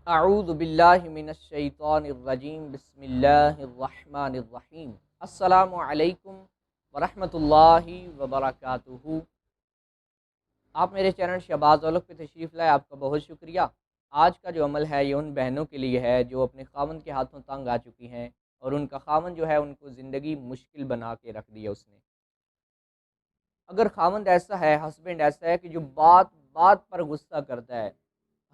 अऊज़ु बिल्लाहि मिनश्शैतानिर्रजीम बिस्मिल्लाहिर्रहमानिर्रहीम। अस्सलामु अलैकुम वरहमतुल्लाहि वबरकातुहू। आप मेरे चैनल शहबाज़ औलख पे तशरीफ़ लाए, आपका बहुत शुक्रिया। आज का जो अमल है ये उन बहनों के लिए है जो अपने ख़ावंद के हाथों तंग आ चुकी हैं और उनका ख़ावंद जो है उनको ज़िंदगी मुश्किल बना के रख दी है उसने। अगर ख़ावंद ऐसा है, हस्बैंड ऐसा है कि जो बात बात पर गुस्सा करता है,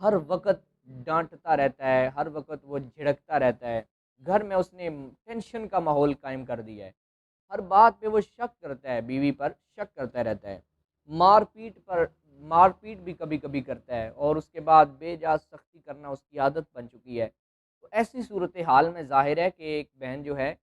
हर वक़्त डाँटता रहता है, हर वक़्त वो झिड़कता रहता है, घर में उसने टेंशन का माहौल कायम कर दिया है। हर बात पे वो शक करता है, बीवी पर शक करता रहता है। मारपीट पर मारपीट भी कभी-कभी करता है और उसके बाद बेजा सख्ती करना उसकी आदत बन चुकी है। तो ऐसी सूरत हाल में ज़ाहिर है कि एक बहन जो है,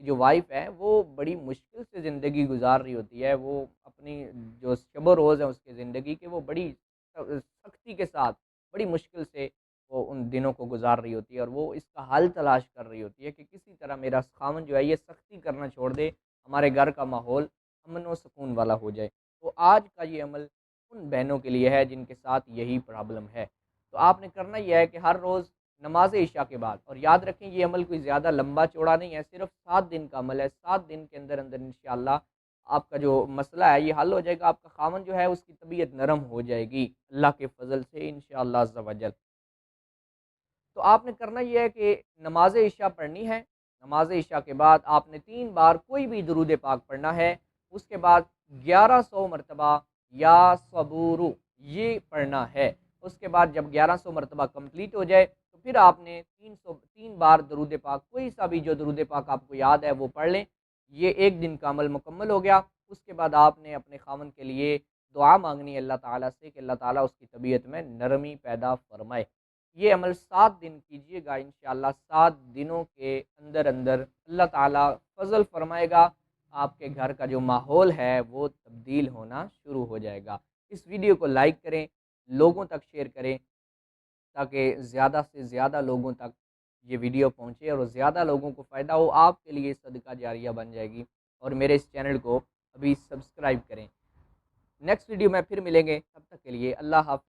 जो वाइफ़ है, वो बड़ी मुश्किल से ज़िंदगी गुज़ार रही होती है। वो अपनी जो शब रोज़ है उसकी ज़िंदगी के, वो बड़ी सख्ती के साथ, बड़ी मुश्किल से वो उन दिनों को गुज़ार रही होती है और वो इसका हल तलाश कर रही होती है कि किसी तरह मेरा ख़ावंद जो है ये सख्ती करना छोड़ दे, हमारे घर का माहौल अमन व सुकून वाला हो जाए। तो आज का ये अमल उन बहनों के लिए है जिनके साथ यही प्रॉब्लम है। तो आपने करना ये है कि हर रोज़ नमाज़ इशा के बाद, और याद रखें ये अमल कोई ज़्यादा लंबा चौड़ा नहीं है, सिर्फ़ 7 दिन का अमल है। 7 दिन के अंदर अंदर इंशाअल्लाह आपका जो मसला है ये हल हो जाएगा। आपका ख़ावंद जो है उसकी तबीयत नरम हो जाएगी अल्लाह के फ़ज़ल से इंशाअल्लाह अज़्ज़ा वजल। तो आपने करना ये है कि नमाज़ इशा पढ़नी है। नमाज़ इशा के बाद आपने 3 बार कोई भी दुरूद पाक पढ़ना है। उसके बाद 1100 मरतबा या सबूरु ये पढ़ना है। उसके बाद जब 1100 मरतबा कंप्लीट हो जाए तो फिर आपने 3 बार दुरूद पाक, कोई सा भी जो दुरूद पाक आपको याद है वो पढ़ लें। ये एक दिन का अमल मुकम्मल हो गया। उसके बाद आपने अपने ख़ावंद के लिए दुआ मांगनी है अल्लाह ताला से कि अल्लाह ताला उसकी तबीयत में नरमी पैदा फ़रमाए। ये अमल 7 दिन कीजिएगा, इंशाअल्लाह 7 दिनों के अंदर अंदर अल्लाह ताला फज़ल फ़रमाएगा। आपके घर का जो माहौल है वो तब्दील होना शुरू हो जाएगा। इस वीडियो को लाइक करें, लोगों तक शेयर करें, ताकि ज़्यादा से ज़्यादा लोगों तक ये वीडियो पहुँचे और ज़्यादा लोगों को फ़ायदा हो। आपके लिए सदका जारिया बन जाएगी। और मेरे इस चैनल को अभी सब्सक्राइब करें। नेक्स्ट वीडियो में फिर मिलेंगे, तब तक के लिए अल्लाह हाफ़िज़।